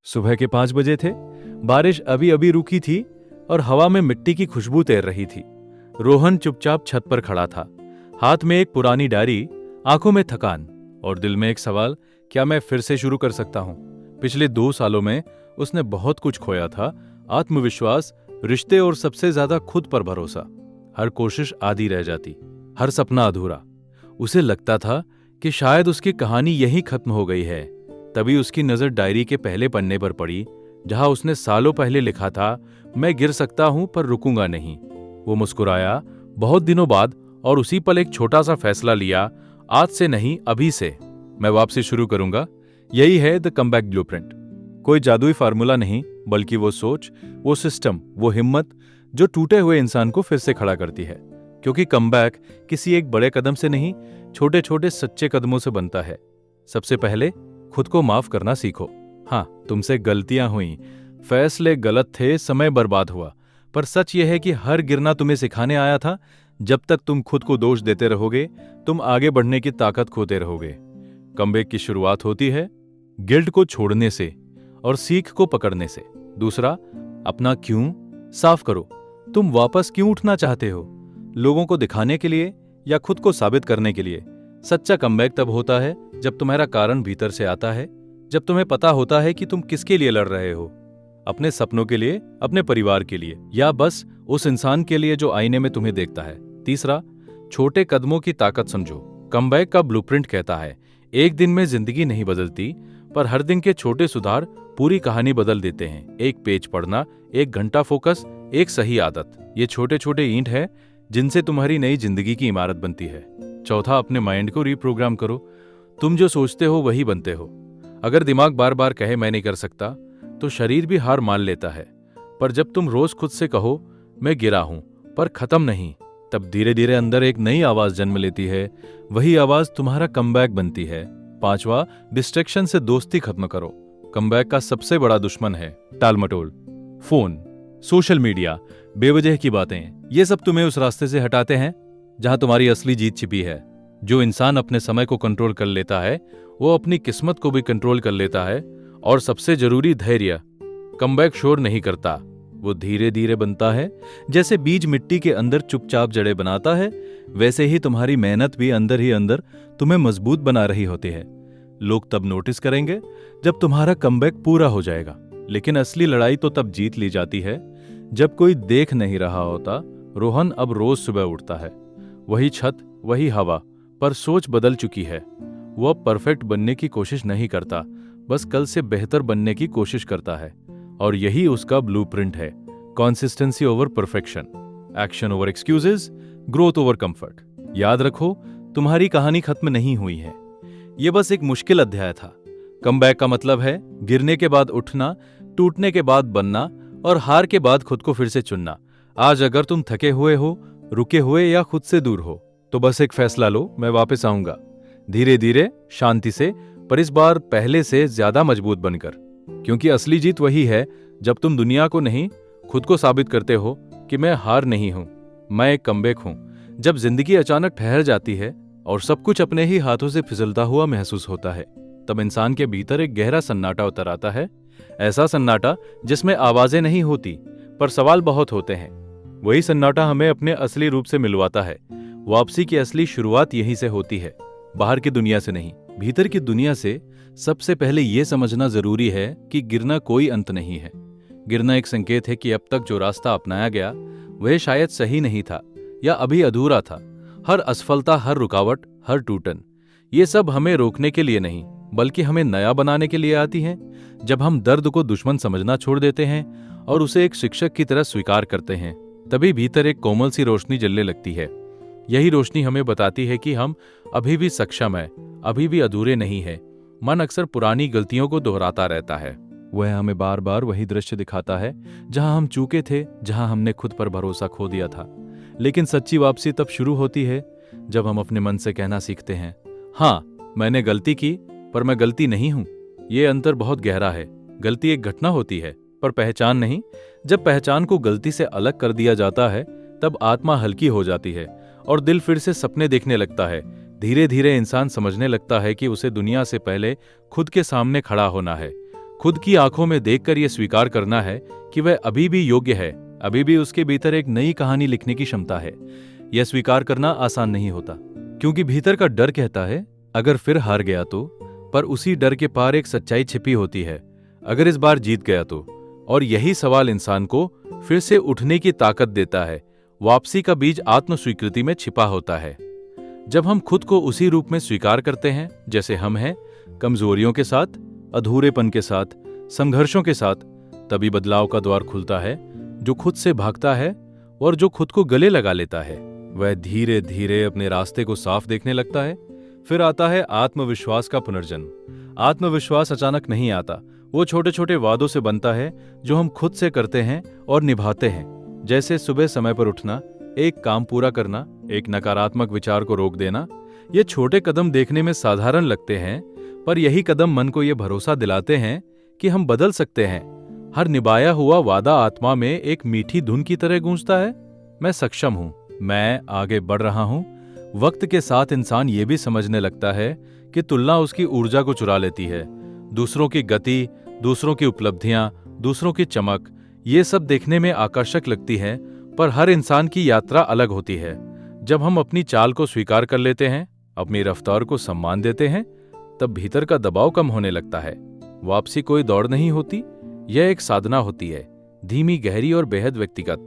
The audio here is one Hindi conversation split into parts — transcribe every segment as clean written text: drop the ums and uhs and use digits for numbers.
सुबह के 5 बजे थे। बारिश अभी अभी रुकी थी और हवा में मिट्टी की खुशबू तैर रही थी। रोहन चुपचाप छत पर खड़ा था, हाथ में एक पुरानी डायरी, आंखों में थकान और दिल में एक सवाल, क्या मैं फिर से शुरू कर सकता हूं? पिछले 2 सालों में उसने बहुत कुछ खोया था, आत्मविश्वास, रिश्ते और सबसे ज्यादा खुद पर भरोसा। हर कोशिश आधी रह जाती, हर सपना अधूरा। उसे लगता था कि शायद उसकी कहानी यहीं खत्म हो गई है। तभी उसकी नजर डायरी के पहले पन्ने पर पड़ी, जहां उसने सालों पहले लिखा था, मैं गिर सकता हूं पर रुकूंगा नहीं। वो मुस्कुराया, बहुत दिनों बाद, और उसी पल एक छोटा सा फैसला लिया, आज से नहीं, अभी से मैं वापसी शुरू करूंगा। यही है द कमबैक ब्लूप्रिंट। कोई जादुई फार्मूला नहीं, बल्कि वो सोच, वो सिस्टम, वो हिम्मत जो टूटे हुए इंसान को फिर से खड़ा करती है। क्योंकि कमबैक किसी एक बड़े कदम से नहीं, छोटे छोटे सच्चे कदमों से बनता है। सबसे पहले खुद को माफ करना सीखो। हाँ, तुमसे गलतियां हुई, फैसले गलत थे, समय बर्बाद हुआ, पर सच यह है कि हर गिरना तुम्हें सिखाने आया था। जब तक तुम खुद को दोष देते रहोगे, तुम आगे बढ़ने की ताकत खोते रहोगे। कमबैक की शुरुआत होती है गिल्ट को छोड़ने से और सीख को पकड़ने से। दूसरा, अपना क्यों साफ करो। तुम वापस क्यों उठना चाहते हो? लोगों को दिखाने के लिए या खुद को साबित करने के लिए? सच्चा कमबैक तब होता है जब तुम्हारा कारण भीतर से आता है, जब तुम्हें पता होता है कि तुम किसके लिए लड़ रहे हो। अपने सपनों के लिए, अपने परिवार के लिए, या बस उस इंसान के लिए जो आईने में तुम्हें देखता है। तीसरा, छोटे कदमों की ताकत समझो। कमबैक का ब्लूप्रिंट कहता है, एक दिन में जिंदगी नहीं बदलती, पर हर दिन के छोटे सुधार पूरी कहानी बदल देते हैं। एक पेज पढ़ना, 1 घंटा फोकस, एक सही आदत, ये छोटे छोटे ईंट है जिनसे तुम्हारी नई जिंदगी की इमारत बनती है। चौथा, अपने माइंड को रीप्रोग्राम करो। तुम जो सोचते हो वही बनते हो। अगर दिमाग बार बार कहे मैं नहीं कर सकता, तो शरीर भी हार मान लेता है। पर जब तुम रोज खुद से कहो, मैं गिरा हूं पर खत्म नहीं, तब धीरे धीरे अंदर एक नई आवाज जन्म लेती है। वही आवाज तुम्हारा कमबैक बनती है। पांचवा, डिस्ट्रैक्शन से दोस्ती खत्म करो। कमबैक का सबसे बड़ा दुश्मन है टालमटोल, फोन, सोशल मीडिया, बेवजह की बातें। ये सब तुम्हें उस रास्ते से हटाते हैं जहां तुम्हारी असली जीत छिपी है। जो इंसान अपने समय को कंट्रोल कर लेता है, वो अपनी किस्मत को भी कंट्रोल कर लेता है। और सबसे जरूरी, धैर्य। कमबैक शोर नहीं करता, वो धीरे धीरे बनता है। जैसे बीज मिट्टी के अंदर चुपचाप जड़ें बनाता है, वैसे ही तुम्हारी मेहनत भी अंदर ही अंदर तुम्हें मजबूत बना रही होती है। लोग तब नोटिस करेंगे जब तुम्हारा कमबैक पूरा हो जाएगा। लेकिन असली लड़ाई तो तब जीत ली जाती है जब कोई देख नहीं रहा होता। रोहन अब रोज सुबह उठता है, वही छत, वही हवा, पर सोच बदल चुकी है। वो अब परफेक्ट बनने की कोशिश नहीं करता, बस कल से बेहतर बनने की कोशिश करता है। और यही उसका ब्लूप्रिंट है, consistency over perfection, action over excuses, growth over comfort. याद रखो, तुम्हारी कहानी खत्म नहीं हुई है, ये बस एक मुश्किल अध्याय था। कमबैक का मतलब है गिरने के बाद उठना, टूटने के बाद बनना और हार के बाद खुद को फिर से चुनना। आज अगर तुम थके हुए हो, रुके हुए या खुद से दूर हो, तो बस एक फैसला लो, मैं वापस आऊंगा। धीरे धीरे, शांति से, पर इस बार पहले से ज्यादा मजबूत बनकर। क्योंकि असली जीत वही है जब तुम दुनिया को नहीं, खुद को साबित करते हो कि मैं हार नहीं हूं, मैं एक कमबैक हूं। जब जिंदगी अचानक ठहर जाती है और सब कुछ अपने ही हाथों से फिसलता हुआ महसूस होता है, तब इंसान के भीतर एक गहरा सन्नाटा उतर आता है। ऐसा सन्नाटा जिसमें आवाजें नहीं होती, पर सवाल बहुत होते हैं। वही सन्नाटा हमें अपने असली रूप से मिलवाता है। वापसी की असली शुरुआत यहीं से होती है, बाहर की दुनिया से नहीं, भीतर की दुनिया से। सबसे पहले यह समझना जरूरी है कि गिरना कोई अंत नहीं है। गिरना एक संकेत है कि अब तक जो रास्ता अपनाया गया वह शायद सही नहीं था या अभी अधूरा था। हर असफलता, हर रुकावट, हर टूटन, ये सब हमें रोकने के लिए नहीं, बल्कि हमें नया बनाने के लिए आती हैं। जब हम दर्द को दुश्मन समझना छोड़ देते हैं और उसे एक शिक्षक की तरह स्वीकार करते हैं, तभी भीतर एक कोमल सी रोशनी जलने लगती है। यही रोशनी हमें बताती है कि हम अभी भी सक्षम हैं, अभी भी अधूरे नहीं हैं। मन अक्सर पुरानी गलतियों को दोहराता रहता है। वह हमें बार बार वही दृश्य दिखाता है जहां हम चूके थे, जहां हमने खुद पर भरोसा खो दिया था। लेकिन सच्ची वापसी तब शुरू होती है जब हम अपने मन से कहना सीखते हैं, हाँ, मैंने गलती की, पर मैं गलती नहीं हूं। ये अंतर बहुत गहरा है। गलती एक घटना होती है, पर पहचान नहीं। जब पहचान को गलती से अलग कर दिया जाता है, तब आत्मा हल्की हो जाती है और दिल फिर से सपने देखने लगता है। धीरे धीरे इंसान समझने लगता है कि उसे दुनिया से पहले खुद के सामने खड़ा होना है, खुद की आंखों में देखकर यह स्वीकार करना है कि वह अभी भी योग्य है, अभी भी उसके भीतर एक नई कहानी लिखने की क्षमता है। यह स्वीकार करना आसान नहीं होता, क्योंकि भीतर का डर कहता है अगर फिर हार गया तो, पर उसी डर के पार एक सच्चाई छिपी होती है, अगर इस बार जीत गया तो। और यही सवाल इंसान को फिर से उठने की ताकत देता है। वापसी का बीज आत्म स्वीकृति में छिपा होता है। जब हम खुद को उसी रूप में स्वीकार करते हैं जैसे हम हैं, कमजोरियों के साथ, अधूरेपन के साथ, संघर्षों के साथ, तभी बदलाव का द्वार खुलता है। जो खुद से भागता है और जो खुद को गले लगा लेता है, वह धीरे धीरे अपने रास्ते को साफ देखने लगता है। फिर आता है आत्मविश्वास का पुनर्जन्म। आत्मविश्वास अचानक नहीं आता, वो छोटे छोटे वादों से बनता है जो हम खुद से करते हैं और निभाते हैं। जैसे सुबह समय पर उठना, एक काम पूरा करना, एक नकारात्मक विचार को रोक देना। ये छोटे कदम देखने में साधारण लगते हैं, पर यही कदम मन को ये भरोसा दिलाते हैं कि हम बदल सकते हैं। हर निभाया हुआ वादा आत्मा में एक मीठी धुन की तरह गूंजता है। मैं सक्षम हूं, मैं आगे बढ़ रहा हूं। वक्त के साथ इंसान ये भी समझने लगता है कि तुलना उसकी ऊर्जा को चुरा लेती है। दूसरों की गति, दूसरों की उपलब्धियां, दूसरों की चमक, ये सब देखने में आकर्षक लगती है, पर हर इंसान की यात्रा अलग होती है। जब हम अपनी चाल को स्वीकार कर लेते हैं, अपनी रफ्तार को सम्मान देते हैं, तब भीतर का दबाव कम होने लगता है। वापसी कोई दौड़ नहीं होती, यह एक साधना होती है, धीमी, गहरी और बेहद व्यक्तिगत।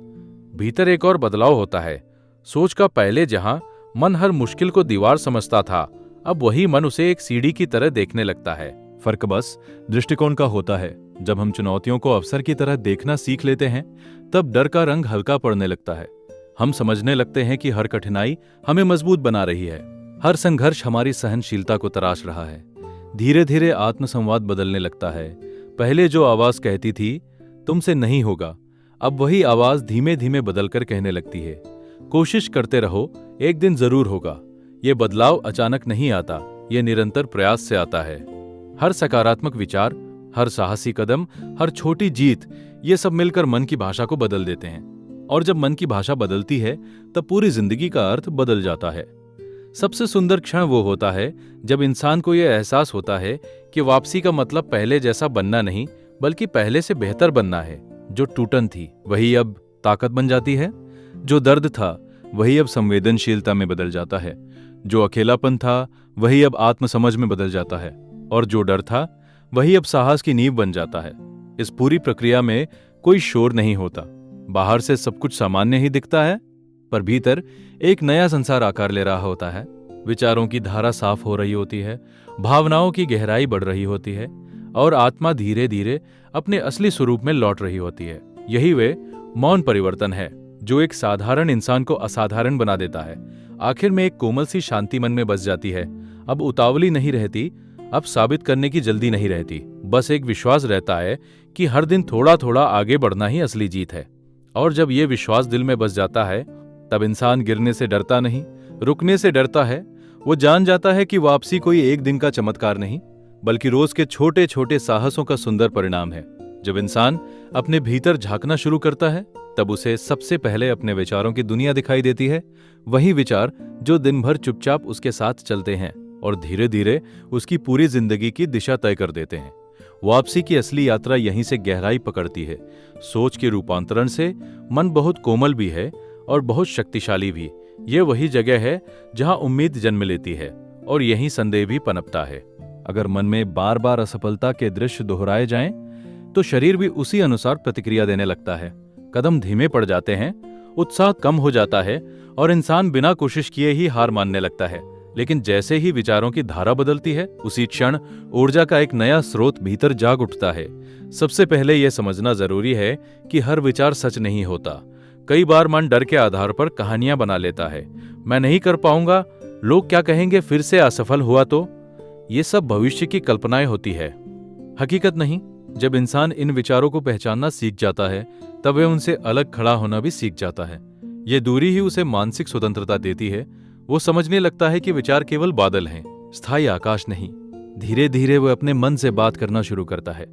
भीतर एक और बदलाव होता है। सोच का पहले जहां मन हर मुश्किल को दीवार समझता था, अब वही मन उसे एक सीढ़ी की तरह देखने लगता है। फर्क बस दृष्टिकोण का होता है। जब हम चुनौतियों को अवसर की तरह देखना सीख लेते हैं, तब डर का रंग हल्का पड़ने लगता है। हम समझने लगते हैं कि हर कठिनाई हमें मजबूत बना रही है, हर संघर्ष हमारी सहनशीलता को तराश रहा है। धीरे धीरे आत्मसंवाद बदलने लगता है। पहले जो आवाज कहती थी तुमसे नहीं होगा, अब वही आवाज धीमे धीमे बदलकर कहने लगती है कोशिश करते रहो, एक दिन जरूर होगा। ये बदलाव अचानक नहीं आता, ये निरंतर प्रयास से आता है। हर सकारात्मक विचार, हर साहसी कदम, हर छोटी जीत, ये सब मिलकर मन की भाषा को बदल देते हैं। और जब मन की भाषा बदलती है, तब पूरी जिंदगी का अर्थ बदल जाता है। सबसे सुंदर क्षण वो होता है जब इंसान को यह एहसास होता है कि वापसी का मतलब पहले जैसा बनना नहीं, बल्कि पहले से बेहतर बनना है। जो टूटन थी वही अब ताकत बन जाती है, जो दर्द था वही अब संवेदनशीलता में बदल जाता है, जो अकेलापन था वही अब आत्मसमझ में बदल जाता है, और जो डर था वही अब साहस की नींव बन जाता है। इस पूरी प्रक्रिया में कोई शोर नहीं होता। बाहर से सब कुछ सामान्य ही दिखता है, पर भीतर एक नया संसार आकार ले रहा होता है। विचारों की धारा साफ हो रही होती है, भावनाओं की गहराई बढ़ रही होती है, और आत्मा धीरे धीरे अपने असली स्वरूप में लौट रही होती है। यही वे मौन परिवर्तन है जो एक साधारण इंसान को असाधारण बना देता है। आखिर में एक कोमल सी शांति मन में बस जाती है। अब उतावली नहीं रहती, अब साबित करने की जल्दी नहीं रहती, बस एक विश्वास रहता है कि हर दिन थोड़ा थोड़ा आगे बढ़ना ही असली जीत है। और जब ये विश्वास दिल में बस जाता है, तब इंसान गिरने से डरता नहीं, रुकने से डरता है। वो जान जाता है कि वापसी कोई एक दिन का चमत्कार नहीं, बल्कि रोज के छोटे छोटे साहसों का सुंदर परिणाम है। जब इंसान अपने भीतर झांकना शुरू करता है, तब उसे सबसे पहले अपने विचारों की दुनिया दिखाई देती है। वही विचार जो दिन भर चुपचाप उसके साथ चलते हैं और धीरे धीरे उसकी पूरी जिंदगी की दिशा तय कर देते हैं। वापसी की असली यात्रा यहीं से गहराई पकड़ती है। सोच के रूपांतरण से मन बहुत कोमल भी है और बहुत शक्तिशाली भी। ये वही जगह है जहां उम्मीद जन्म लेती है और यहीं संदेह भी पनपता है। अगर मन में बार बार असफलता के दृश्य दोहराए जाएं, तो शरीर भी उसी अनुसार प्रतिक्रिया देने लगता है। कदम धीमे पड़ जाते हैं, उत्साह कम हो जाता है और इंसान बिना कोशिश किए ही हार मानने लगता है। लेकिन जैसे ही विचारों की धारा बदलती है, उसी क्षण ऊर्जा का एक नया स्रोत भीतर जाग उठता है। सबसे पहले यह समझना जरूरी है कि हर विचार सच नहीं होता। कई बार मन डर के आधार पर कहानियां बना लेता है। मैं नहीं कर पाऊंगा, लोग क्या कहेंगे, फिर से असफल हुआ तो। ये सब भविष्य की कल्पनाएं होती है, हकीकत नहीं। जब इंसान इन विचारों को पहचानना सीख जाता है, तब वह उनसे अलग खड़ा होना भी सीख जाता है। ये दूरी ही उसे मानसिक स्वतंत्रता देती है। वो समझने लगता है कि विचार केवल बादल हैं, स्थायी आकाश नहीं। धीरे धीरे वह अपने मन से बात करना शुरू करता है।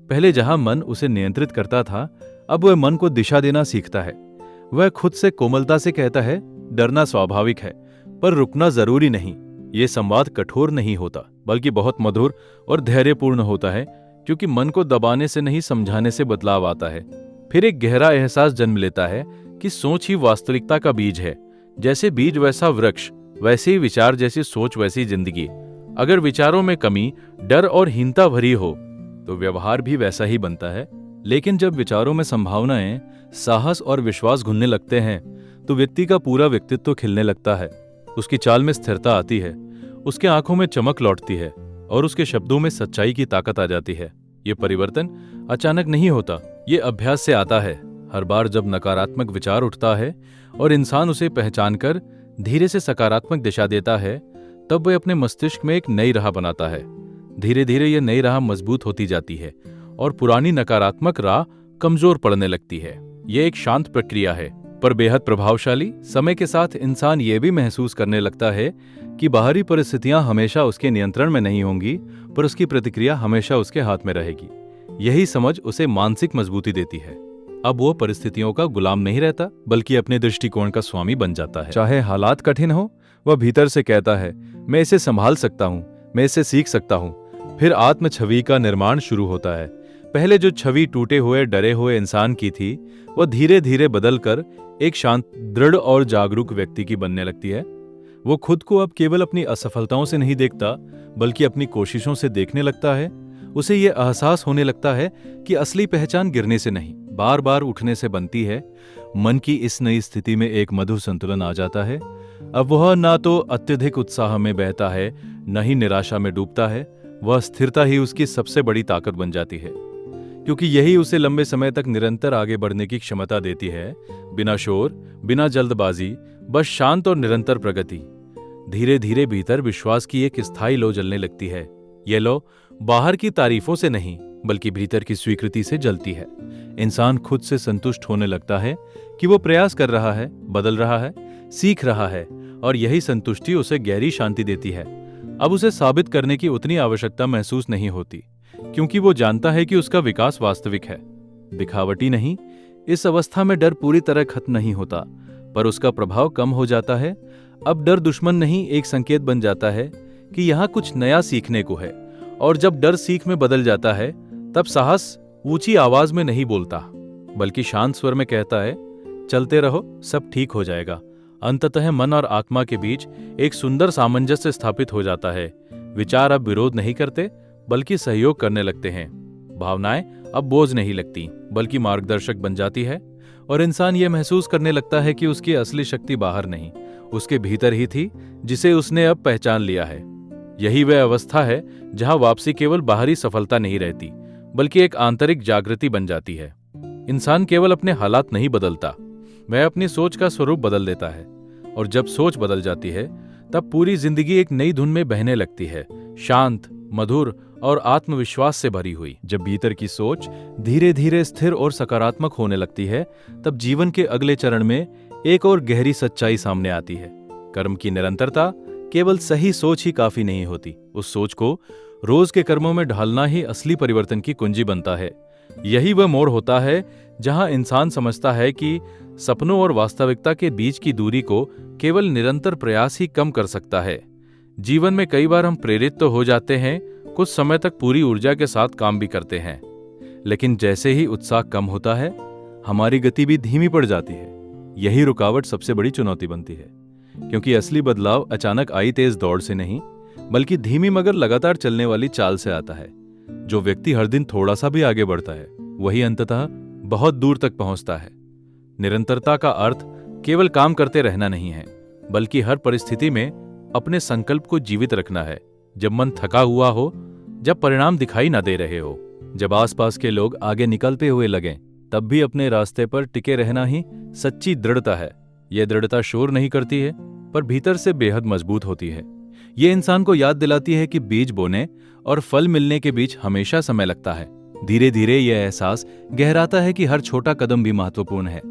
पहले जहां मन उसे नियंत्रित करता था, अब वह मन को दिशा देना सीखता है। वह खुद से कोमलता से कहता है, डरना स्वाभाविक है, पर रुकना जरूरी नहीं। ये संवाद कठोर नहीं होता, बल्कि बहुत मधुर और धैर्यपूर्ण होता है, क्योंकि मन को दबाने से नहीं, समझाने से बदलाव आता है। फिर एक गहरा एहसास जन्म लेता है कि सोच ही वास्तविकता का बीज है। जैसे बीज वैसा वृक्ष, वैसे ही विचार, जैसी सोच वैसी जिंदगी। अगर विचारों में कमी, डर और हीनता भरी हो तो व्यवहार भी वैसा ही बनता है। लेकिन जब विचारों में संभावनाएं, साहस और विश्वास घुलने लगते हैं तो व्यक्ति का पूरा व्यक्तित्व खिलने लगता है। उसकी चाल में स्थिरता आती है, उसके आंखों में चमक लौटती है और उसके शब्दों में सच्चाई की ताकत आ जाती है। ये परिवर्तन अचानक नहीं होता, ये अभ्यास से आता है। हर बार जब नकारात्मक विचार उठता है और इंसान उसे पहचानकर धीरे से सकारात्मक दिशा देता है, तब वह अपने मस्तिष्क में एक नई राह बनाता है। धीरे धीरे यह नई राह मजबूत होती जाती है और पुरानी नकारात्मक राह कमजोर पड़ने लगती है। यह एक शांत प्रक्रिया है पर बेहद प्रभावशाली। समय के साथ इंसान ये भी महसूस करने लगता है कि बाहरी परिस्थितियां हमेशा उसके नियंत्रण में नहीं होंगी, पर उसकी प्रतिक्रिया हमेशा उसके हाथ में रहेगी। यही समझ उसे मानसिक मजबूती देती है। अब वो परिस्थितियों का गुलाम नहीं रहता, बल्कि अपने दृष्टिकोण का स्वामी बन जाता है। चाहे हालात कठिन हो, वह भीतर से कहता है, मैं इसे संभाल सकता हूँ, मैं इससे सीख सकता हूँ। फिर आत्म छवि का निर्माण शुरू होता है। पहले जो छवि टूटे हुए, डरे हुए इंसान की थी, वह धीरे धीरे बदलकर एक शांत, दृढ़ और जागरूक व्यक्ति की बनने लगती है। वो खुद को अब केवल अपनी असफलताओं से नहीं देखता, बल्कि अपनी कोशिशों से देखने लगता है। उसे ये एहसास होने लगता है कि असली पहचान गिरने से नहीं, बार बार उठने से बनती है। मन की इस नई स्थिति में एक मधुर संतुलन आ जाता है। अब वह ना तो अत्यधिक उत्साह में बहता है, न ही निराशा में डूबता है। वह स्थिरता ही उसकी सबसे बड़ी ताकत बन जाती है, क्योंकि यही उसे लंबे समय तक निरंतर आगे बढ़ने की क्षमता देती है। बिना शोर, बिना जल्दबाजी, बस शांत और निरंतर प्रगति। धीरे धीरे भीतर विश्वास की एक स्थायी लो जलने लगती है। यह लो बाहर की तारीफों से नहीं, बल्कि भीतर की स्वीकृति से जलती है। इंसान खुद से संतुष्ट होने लगता है कि वो प्रयास कर रहा है, बदल रहा है, सीख रहा है, और यही संतुष्टि उसे गहरी शांति देती है। अब उसे साबित करने की उतनी आवश्यकता महसूस नहीं होती, क्योंकि वो जानता है कि उसका विकास वास्तविक है, दिखावटी नहीं। इस अवस्था में डर पूरी तरह खत्म नहीं होता, पर उसका प्रभाव कम हो जाता है। अब डर दुश्मन नहीं, एक संकेत बन जाता है कि यहाँ कुछ नया सीखने को है। और जब डर सीख में बदल जाता है, तब साहस ऊंची आवाज में नहीं बोलता, बल्कि शांत स्वर में कहता है, चलते रहो, सब ठीक हो जाएगा। अंततः मन और आत्मा के बीच एक सुंदर सामंजस्य स्थापित हो जाता है। विचार अब विरोध नहीं करते, बल्कि सहयोग करने लगते हैं। भावनाएं अब बोझ नहीं लगती, बल्कि मार्गदर्शक बन जाती है। और इंसान ये महसूस करने लगता है कि उसकी असली शक्ति बाहर नहीं, उसके भीतर ही थी, जिसे उसने अब पहचान लिया है। यही वह अवस्था है जहां वापसी केवल बाहरी सफलता नहीं रहती, बल्कि एक आंतरिक जागृति बन जाती है। इंसान केवल अपने हालात नहीं बदलता, वह अपनी सोच का स्वरूप बदल देता है। और जब सोच बदल जाती है, तब पूरी जिंदगी एक नई धुन में बहने लगती है, शांत, मधुर और आत्मविश्वास से भरी हुई। जब भीतर की सोच धीरे धीरे स्थिर और सकारात्मक होने लगती है, तब जीवन के अगले चरण में एक और गहरी सच्चाई सामने आती है। कर्म की निरंतरता, केवल सही सोच ही काफी नहीं होती। उस सोच को रोज के कर्मों में ढालना ही असली परिवर्तन की कुंजी बनता है। यही वह मोड़ होता है जहां इंसान समझता है कि सपनों और वास्तविकता के बीच की दूरी को केवल निरंतर प्रयास ही कम कर सकता है। जीवन में कई बार हम प्रेरित तो हो जाते हैं, कुछ समय तक पूरी ऊर्जा के साथ काम भी करते हैं, लेकिन जैसे ही उत्साह कम होता है, हमारी गति भी धीमी पड़ जाती है। यही रुकावट सबसे बड़ी चुनौती बनती है, क्योंकि असली बदलाव अचानक आई तेज दौड़ से नहीं, बल्कि धीमी मगर लगातार चलने वाली चाल से आता है। जो व्यक्ति हर दिन थोड़ा सा भी आगे बढ़ता है, वही अंततः बहुत दूर तक पहुंचता है। निरंतरता का अर्थ केवल काम करते रहना नहीं है, बल्कि हर परिस्थिति में अपने संकल्प को जीवित रखना है। जब मन थका हुआ हो, जब परिणाम दिखाई न दे रहे हो, जब आसपास के लोग आगे निकलते हुए लगें, तब भी अपने रास्ते पर टिके रहना ही सच्ची दृढ़ता है। यह दृढ़ता शोर नहीं करती है, पर भीतर से बेहद मजबूत होती है। ये इंसान को याद दिलाती है कि बीज बोने और फल मिलने के बीच हमेशा समय लगता है। धीरे धीरे यह एहसास गहराता है कि हर छोटा कदम भी महत्वपूर्ण है।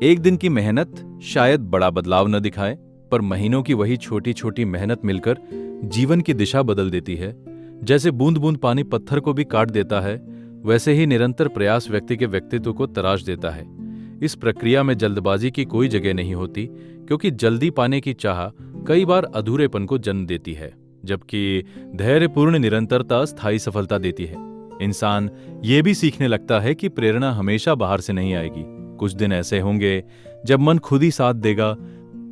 एक दिन की मेहनत शायद बड़ा बदलाव न दिखाए, पर महीनों की वही छोटी छोटी मेहनत मिलकर जीवन की दिशा बदल देती है। जैसे बूंद बूंद पानी पत्थर को भी काट देता है, वैसे ही निरंतर प्रयास व्यक्ति के व्यक्तित्व को तराश देता है। इस प्रक्रिया में जल्दबाजी की कोई जगह नहीं होती, क्योंकि जल्दी पाने की चाह कई बार अधूरेपन को जन्म देती है, जबकि धैर्यपूर्ण निरंतरता स्थायी सफलता देती है। इंसान ये भी सीखने लगता है कि प्रेरणा हमेशा बाहर से नहीं आएगी। कुछ दिन ऐसे होंगे जब मन खुद ही साथ देगा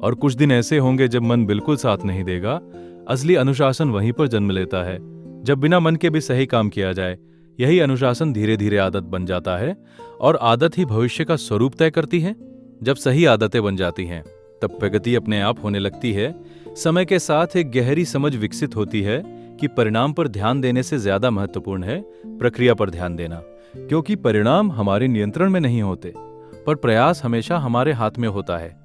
और कुछ दिन ऐसे होंगे जब मन बिल्कुल साथ नहीं देगा। असली अनुशासन वहीं पर जन्म लेता है जब बिना मन के भी सही काम किया जाए। यही अनुशासन धीरे धीरे आदत बन जाता है और आदत ही भविष्य का स्वरूप तय करती है। जब सही आदतें बन जाती हैं तब प्रगति अपने आप होने लगती है। समय के साथ एक गहरी समझ विकसित होती है कि परिणाम पर ध्यान देने से ज्यादा महत्वपूर्ण है प्रक्रिया पर ध्यान देना, क्योंकि परिणाम हमारे नियंत्रण में नहीं होते, पर प्रयास हमेशा हमारे हाथ में होता है।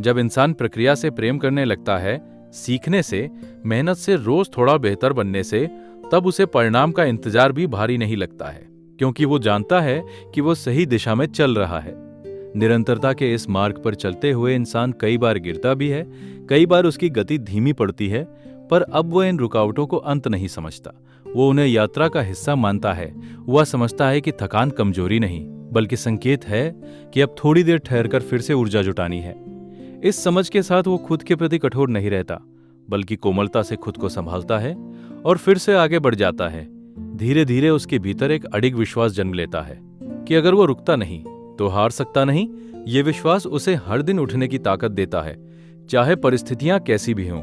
जब इंसान प्रक्रिया से प्रेम करने लगता है, सीखने से, मेहनत से, रोज थोड़ा बेहतर बनने से, तब उसे परिणाम का इंतजार भी भारी नहीं लगता है, क्योंकि वो जानता है कि वो सही दिशा में चल रहा है। निरंतरता के इस मार्ग पर चलते हुए इंसान कई बार गिरता भी है, कई बार उसकी गति धीमी पड़ती है, पर अब वो इन रुकावटों को अंत नहीं समझता। वो उन्हें यात्रा का हिस्सा मानता है। वह समझता है कि थकान कमजोरी नहीं बल्कि संकेत है कि अब थोड़ी देर ठहरकर फिर से ऊर्जा जुटानी है। इस समझ के साथ वो खुद के प्रति कठोर नहीं रहता, बल्कि कोमलता से खुद को संभालता है और फिर से आगे बढ़ जाता है। धीरे धीरे उसके भीतर एक अडिग विश्वास जन्म लेता है कि अगर वो रुकता नहीं तो हार सकता नहीं। ये विश्वास उसे हर दिन उठने की ताकत देता है, चाहे परिस्थितियां कैसी भी हों।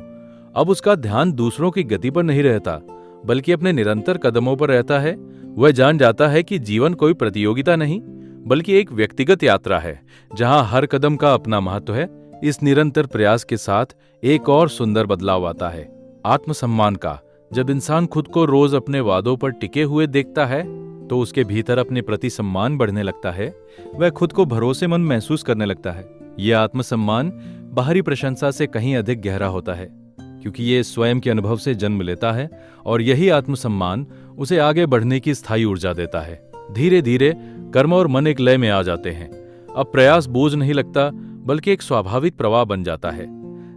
अब उसका ध्यान दूसरों की गति पर नहीं रहता, बल्कि अपने निरंतर कदमों पर रहता है। वह जान जाता है कि जीवन कोई प्रतियोगिता नहीं, बल्कि एक व्यक्तिगत यात्रा है, जहां हर कदम का अपना महत्व है। इस निरंतर प्रयास के साथ एक और सुंदर बदलाव आता है, आत्मसम्मान का। जब इंसान खुद को रोज अपने वादों पर टिके हुए देखता है तो उसके भीतर अपने प्रति सम्मान बढ़ने लगता है। वह खुद को भरोसेमंद महसूस करने लगता है। यह आत्मसम्मान बाहरी प्रशंसा से कहीं अधिक गहरा होता है, क्योंकि ये स्वयं के अनुभव से जन्म लेता है, और यही आत्मसम्मान उसे आगे बढ़ने की स्थायी ऊर्जा देता है। धीरे धीरे कर्म और मन एक लय में आ जाते हैं। अब प्रयास बोझ नहीं लगता, बल्कि एक स्वाभाविक प्रवाह बन जाता है।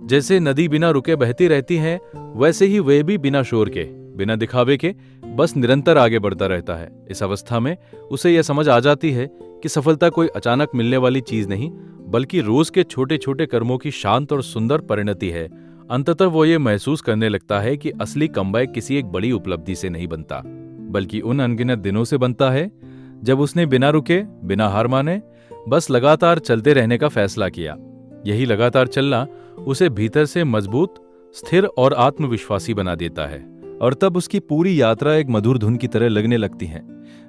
जैसे नदी बिना रुके बहती रहती है, वैसे ही वह भी बिना शोर के, बिना दिखावे के, बस निरंतर आगे बढ़ता रहता है। इस अवस्था में उसे यह समझ आ जाती है कि सफलता कोई अचानक मिलने वाली चीज नहीं, बल्कि रोज के छोटे छोटे कर्मों की शांत और सुंदर परिणति है। अंततः वो ये महसूस करने लगता है कि असली कमबैक किसी एक बड़ी उपलब्धि से नहीं बनता, बल्कि उन अनगिनत दिनों से बनता है जब उसने बिना रुके, बिना हार माने, बस लगातार चलते रहने का फैसला किया। यही लगातार चलना उसे भीतर से मजबूत, स्थिर और आत्मविश्वासी बना देता है, और तब उसकी पूरी यात्रा एक मधुर धुन की तरह लगने लगती है,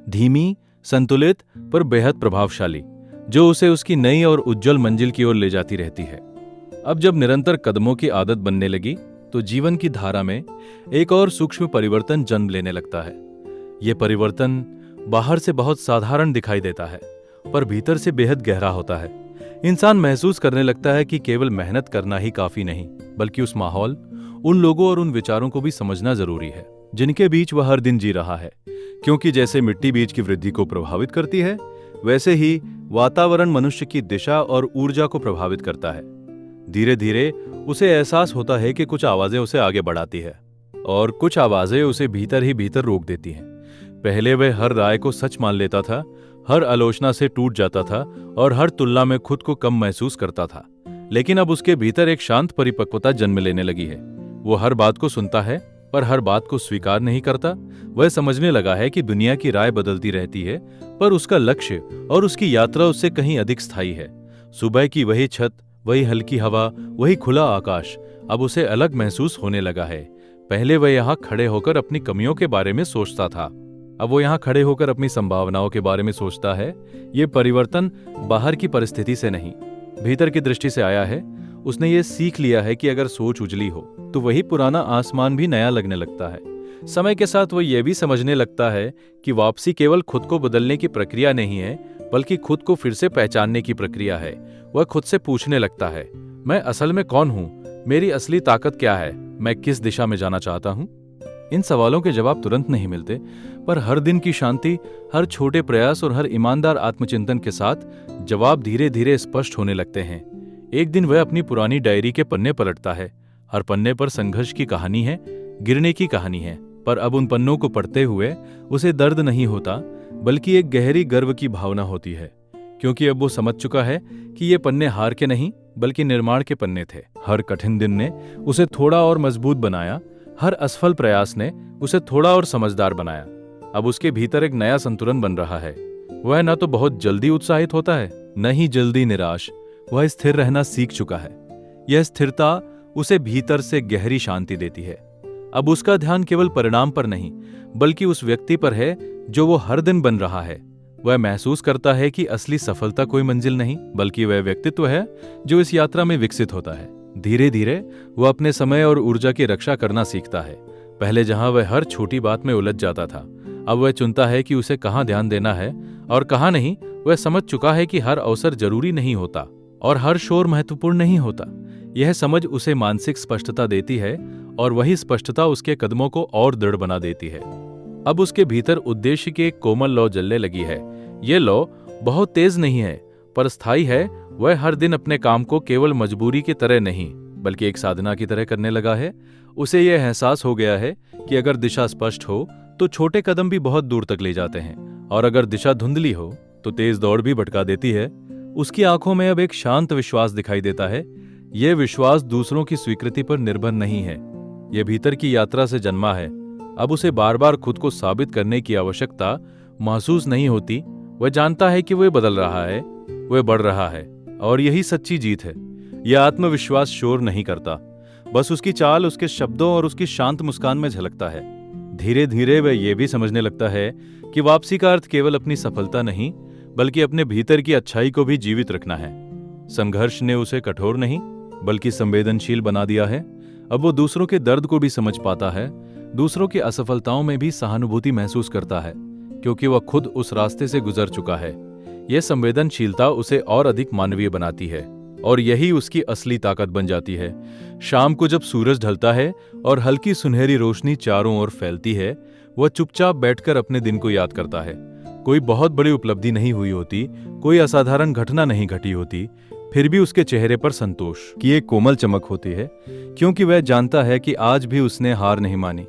धीमी, संतुलित पर बेहद प्रभावशाली, जो उसे उसकी नई और उज्जवल मंजिल की ओर ले जाती रहती है। अब जब निरंतर कदमों की आदत बनने लगी तो जीवन की धारा में एक और सूक्ष्म परिवर्तन जन्म लेने लगता है। यह परिवर्तन बाहर से बहुत साधारण दिखाई देता है, पर भीतर से बेहद गहरा होता है। इंसान महसूस करने लगता है कि केवल मेहनत करना ही काफी नहीं, बल्कि उस माहौल, उन लोगों और उन विचारों को भी समझना जरूरी है जिनके बीच वह हर दिन जी रहा है। क्योंकि जैसे मिट्टी बीज की वृद्धि को प्रभावित करती है, वैसे ही वातावरण मनुष्य की दिशा और ऊर्जा को प्रभावित करता है। धीरे धीरे उसे एहसास होता है कि कुछ आवाजें उसे आगे बढ़ाती है और कुछ आवाजें उसे भीतर ही भीतर रोक देती हैं। पहले वह हर राय को सच मान लेता था, हर आलोचना से टूट जाता था और हर तुलना में खुद को कम महसूस करता था। लेकिन अब उसके भीतर एक शांत परिपक्वता जन्म लेने लगी है। वो हर बात को सुनता है, पर हर बात को स्वीकार नहीं करता। वह समझने लगा है कि दुनिया की राय बदलती रहती है, पर उसका लक्ष्य और उसकी यात्रा उससे कहीं अधिक स्थायी है। सुबह की वही छत, वही हल्की हवा, वही खुला आकाश अब उसे अलग महसूस होने लगा है। पहले वह यहाँ खड़े होकर अपनी कमियों के बारे में सोचता था, अब वो यहाँ खड़े होकर अपनी संभावनाओं के बारे में सोचता है। ये परिवर्तन बाहर की परिस्थिति से नहीं, भीतर की दृष्टि से आया है। उसने ये सीख लिया है कि अगर सोच उजली हो तो वही पुराना आसमान भी नया लगने लगता है। समय के साथ वो ये भी समझने लगता है कि वापसी केवल खुद को बदलने की प्रक्रिया नहीं है, बल्कि खुद को फिर से पहचानने की प्रक्रिया है। वह खुद से पूछने लगता है, मैं असल में कौन हूँ, मेरी असली ताकत क्या है, मैं किस दिशा में जाना चाहता हूँ। इन सवालों के जवाब तुरंत नहीं मिलते, पर हर दिन की शांति, हर छोटे प्रयास और हर ईमानदार आत्मचिंतन के साथ जवाब धीरे धीरे स्पष्ट होने लगते हैं। एक दिन वह अपनी पुरानी डायरी के पन्ने पलटता है। हर पन्ने पर संघर्ष की कहानी है, गिरने की कहानी है, पर अब उन पन्नों को पढ़ते हुए उसे दर्द नहीं होता, बल्कि एक गहरी गर्व की भावना होती है, क्योंकि अब वो समझ चुका है कि ये पन्ने हार के नहीं, बल्कि निर्माण के पन्ने थे। हर कठिन दिन ने उसे थोड़ा और मजबूत बनाया, हर असफल प्रयास ने उसे थोड़ा और समझदार बनाया। अब उसके भीतर एक नया संतुलन बन रहा है। वह न तो बहुत जल्दी उत्साहित होता है, न ही जल्दी निराश। वह स्थिर रहना सीख चुका है। यह स्थिरता उसे भीतर से गहरी शांति देती है। अब उसका ध्यान केवल परिणाम पर नहीं, बल्कि उस व्यक्ति पर है जो वो हर दिन बन रहा है। वह महसूस करता है कि असली सफलता कोई मंजिल नहीं, बल्कि वह व्यक्तित्व है जो इस यात्रा में विकसित होता है। धीरे धीरे वह अपने समय और ऊर्जा की रक्षा करना सीखता है। पहले जहां वह हर छोटी बात में उलझ जाता था, अब वह चुनता है कि उसे कहां ध्यान देना है और कहां नहीं। वह समझ चुका है कि हर अवसर जरूरी नहीं होता और हर शोर महत्वपूर्ण नहीं होता। यह समझ उसे मानसिक स्पष्टता देती है और वही स्पष्टता उसके कदमों को और दृढ़ बना देती है। अब उसके भीतर उद्देश्य की एक कोमल लौ जलने लगी है। ये लौ बहुत तेज नहीं है, पर स्थायी है। वह हर दिन अपने काम को केवल मजबूरी की तरह नहीं, बल्कि एक साधना की तरह करने लगा है। उसे यह एहसास हो गया है कि अगर दिशा स्पष्ट हो तो छोटे कदम भी बहुत दूर तक ले जाते हैं, और अगर दिशा धुंधली हो तो तेज दौड़ भी भटका देती है। उसकी आंखों में अब एक शांत विश्वास दिखाई देता है। यह विश्वास दूसरों की स्वीकृति पर निर्भर नहीं है, यह भीतर की यात्रा से जन्मा है। अब उसे बार बार खुद को साबित करने की आवश्यकता महसूस नहीं होती। वह जानता है कि वह बदल रहा है, वह बढ़ रहा है, और यही सच्ची जीत है। यह आत्मविश्वास शोर नहीं करता, बस उसकी चाल उसके शब्दों और उसकी शांत मुस्कान में झलकता है। धीरे धीरे वह यह भी समझने लगता है कि वापसी का अर्थ केवल अपनी सफलता नहीं, बल्कि अपने भीतर की अच्छाई को भी जीवित रखना है। संघर्ष ने उसे कठोर नहीं, बल्कि संवेदनशील बना दिया है। अब वो दूसरों के दर्द को भी समझ पाता है, दूसरों की असफलताओं में भी सहानुभूति महसूस करता है, क्योंकि वह खुद उस रास्ते से गुजर चुका है। यह संवेदनशीलता उसे और अधिक मानवीय बनाती है, और यही उसकी असली ताकत बन जाती है। शाम को जब सूरज ढलता है और हल्की सुनहरी रोशनी चारों ओर फैलती है, वह चुपचाप बैठकर अपने दिन को याद करता है। कोई बहुत बड़ी उपलब्धि नहीं हुई होती, कोई असाधारण घटना नहीं घटी होती, फिर भी उसके चेहरे पर संतोष की एक कोमल चमक होती है, क्योंकि वह जानता है कि आज भी उसने हार नहीं मानी,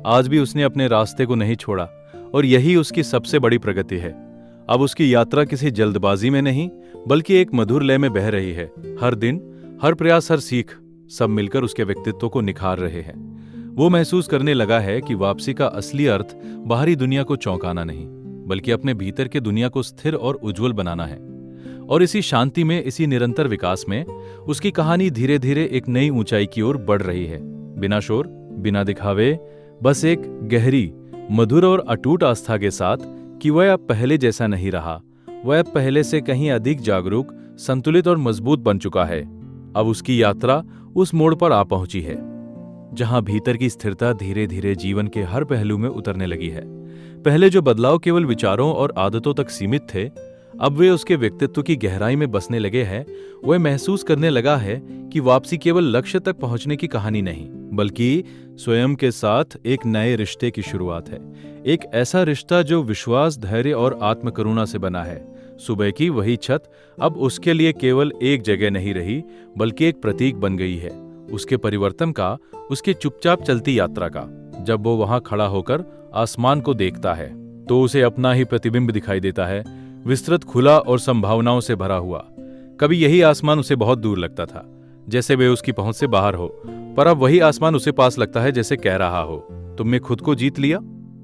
आज भी उसने अपने रास्ते को नहीं छोड़ा, और यही उसकी सबसे बड़ी प्रगति है। अब उसकी यात्रा किसी जल्दबाजी में नहीं, बल्कि एक मधुर लय में बह रही है। हर दिन, हर प्रयास, हर सीख, सब मिलकर उसके व्यक्तित्व को निखार रहे हैं। वो महसूस करने लगा है कि वापसी का असली अर्थ बाहरी दुनिया को चौंकाना नहीं, बल्कि अपने भीतर के दुनिया को स्थिर और उज्जवल बनाना है। और इसी शांति में, इसी निरंतर विकास में उसकी कहानी धीरे धीरे एक नई ऊंचाई की ओर बढ़ रही है। बिना शोर, बिना दिखावे, बस एक गहरी, मधुर और अटूट आस्था के साथ कि वह अब पहले जैसा नहीं रहा। वह अब पहले से कहीं अधिक जागरूक, संतुलित और मजबूत बन चुका है। अब उसकी यात्रा उस मोड़ पर आ पहुंची है जहां भीतर की स्थिरता धीरे धीरे जीवन के हर पहलू में उतरने लगी है। पहले जो बदलाव केवल विचारों और आदतों तक सीमित थे, अब वे उसके व्यक्तित्व की गहराई में बसने लगे हैं। वह महसूस करने लगा है कि वापसी केवल लक्ष्य तक पहुंचने की कहानी नहीं, बल्कि स्वयं के साथ एक नए रिश्ते की शुरुआत है। एक ऐसा रिश्ता जो विश्वास, धैर्य और आत्मकरुणा से बना है। सुबह की वही छत अब उसके लिए केवल एक जगह नहीं रही, बल्कि एक प्रतीक बन गई है, उसके परिवर्तन का, उसकी चुपचाप चलती यात्रा का। जब वो वहां खड़ा होकर आसमान को देखता है, तो उसे अपना ही प्रतिबिंब दिखाई देता है, विस्तृत, खुला और संभावनाओं से भरा हुआ। कभी यही आसमान उसे बहुत दूर लगता था, जैसे वे उसकी पहुंच से बाहर हो, पर अब वही आसमान उसे पास लगता है, जैसे कह रहा हो, तुमने खुद को जीत लिया,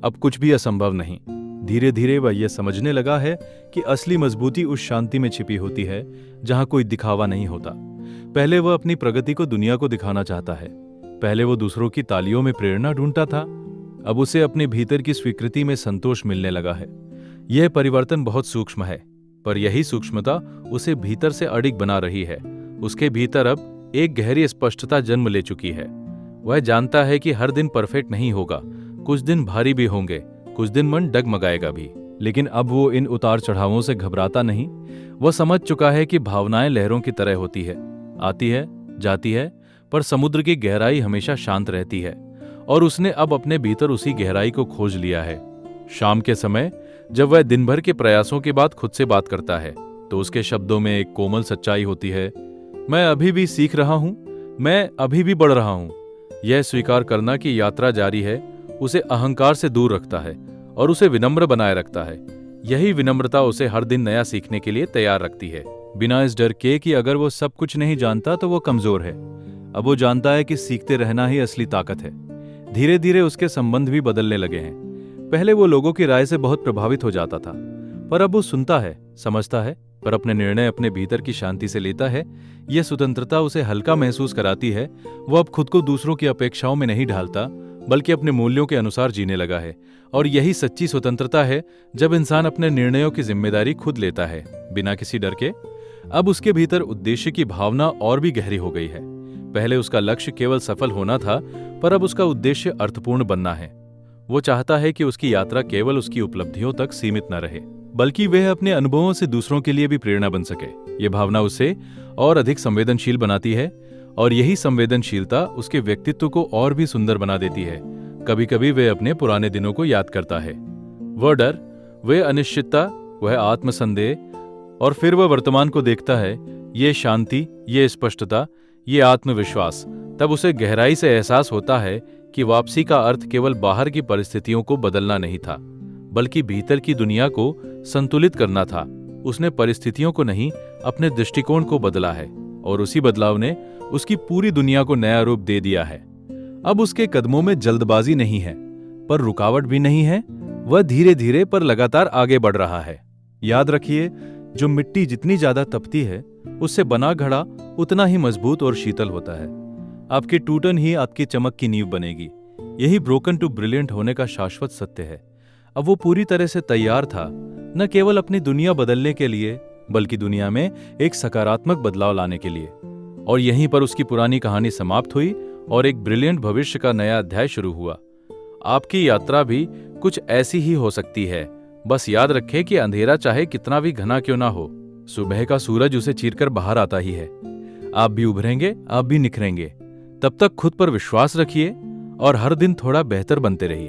अब कुछ भी असंभव नहीं। धीरे धीरे वह यह समझने लगा है कि असली मजबूती उस शांति में छिपी होती है जहां कोई दिखावा नहीं होता। पहले वह अपनी प्रगति को दुनिया को दिखाना चाहता है, पहले वो दूसरों की तालियों में प्रेरणा ढूंढता था, अब उसे अपने भीतर की स्वीकृति में संतोष मिलने लगा है। यह परिवर्तन बहुत सूक्ष्म है, पर यही सूक्ष्मता उसे भीतर से अडिग बना रही है। उसके भीतर अब एक गहरी स्पष्टता जन्म ले चुकी है। वह जानता है कि हर दिन परफेक्ट नहीं होगा, कुछ दिन भारी भी होंगे, कुछ दिन मन डगमगाएगा भी, लेकिन अब वो इन उतार चढ़ावों से घबराता नहीं। वह समझ चुका है कि भावनाएं लहरों की तरह होती है, आती है, जाती है, पर समुद्र की गहराई हमेशा शांत रहती है, और उसने अब अपने भीतर उसी गहराई को खोज लिया है। शाम के समय जब वह दिन भर के प्रयासों के बाद खुद से बात करता है, तो उसके शब्दों में एक कोमल सच्चाई होती है। मैं अभी भी सीख रहा हूं, मैं अभी भी बढ़ रहा हूं। यह स्वीकार करना कि यात्रा जारी है, उसे अहंकार से दूर रखता है और उसे विनम्र बनाए रखता है। यही विनम्रता उसे हर दिन नया सीखने के लिए तैयार रखती है, बिना इस डर के कि अगर वो सब कुछ नहीं जानता तो वो कमजोर है। अब वो जानता है कि सीखते रहना ही असली ताकत है। धीरे धीरे उसके संबंध भी बदलने लगे हैं। पहले वो लोगों की राय से बहुत प्रभावित हो जाता था, पर अब वो सुनता है, समझता है, पर अपने निर्णय अपने भीतर की शांति से लेता है। यह स्वतंत्रता उसे हल्का महसूस कराती है। वो अब खुद को दूसरों की अपेक्षाओं में नहीं ढालता, बल्कि अपने मूल्यों के अनुसार जीने लगा है। और यही सच्ची स्वतंत्रता है, जब इंसान अपने निर्णयों की जिम्मेदारी खुद लेता है, बिना किसी डर के। अब उसके भीतर उद्देश्य की भावना और भी गहरी हो गई है। पहले उसका लक्ष्य केवल सफल होना था, पर अब उसका उद्देश्य अर्थपूर्ण बनना है। वो चाहता है कि उसकी यात्रा केवल उसकी उपलब्धियों तक सीमित न रहे, बल्कि वह अपने अनुभवों से दूसरों के लिए भी प्रेरणा बन सके। ये भावना उसे और अधिक संवेदनशील बनाती है, और यही संवेदनशीलता उसके व्यक्तित्व को और भी सुंदर बना देती है। कभी कभी वह अपने पुराने दिनों को याद करता है। वह डर, वह अनिश्चितता, वह आत्मसंदेह, और फिर वह वर्तमान को देखता है। ये शांति, ये स्पष्टता, ये आत्मविश्वास। तब उसे गहराई से एहसास होता है कि वापसी का अर्थ केवल बाहर की परिस्थितियों को बदलना नहीं था, बल्कि भीतर की दुनिया को संतुलित करना था। उसने परिस्थितियों को नहीं, अपने दृष्टिकोण को बदला है, और उसी बदलाव ने उसकी पूरी दुनिया को नया रूप दे दिया है। अब उसके कदमों में जल्दबाजी नहीं है, पर रुकावट भी नहीं है। वह धीरे धीरे पर लगातार आगे बढ़ रहा है। याद रखिए, जो मिट्टी जितनी ज्यादा तपती है, उससे बना घड़ा उतना ही मजबूत और शीतल होता है। आपकी टूटन ही आपकी चमक की नींव बनेगी। यही ब्रोकन टू ब्रिलियंट होने का शाश्वत सत्य है। अब वो पूरी तरह से तैयार था, न केवल अपनी दुनिया बदलने के लिए, बल्कि दुनिया में एक सकारात्मक बदलाव लाने के लिए। और यहीं पर उसकी पुरानी कहानी समाप्त हुई और एक ब्रिलियंट भविष्य का नया अध्याय शुरू हुआ। आपकी यात्रा भी कुछ ऐसी ही हो सकती है। बस याद रखें कि अंधेरा चाहे कितना भी घना क्यों ना हो, सुबह का सूरज उसे चीरकर बाहर आता ही है। आप भी उभरेंगे, आप भी निखरेंगे। तब तक खुद पर विश्वास रखिए और हर दिन थोड़ा बेहतर बनते रहिए।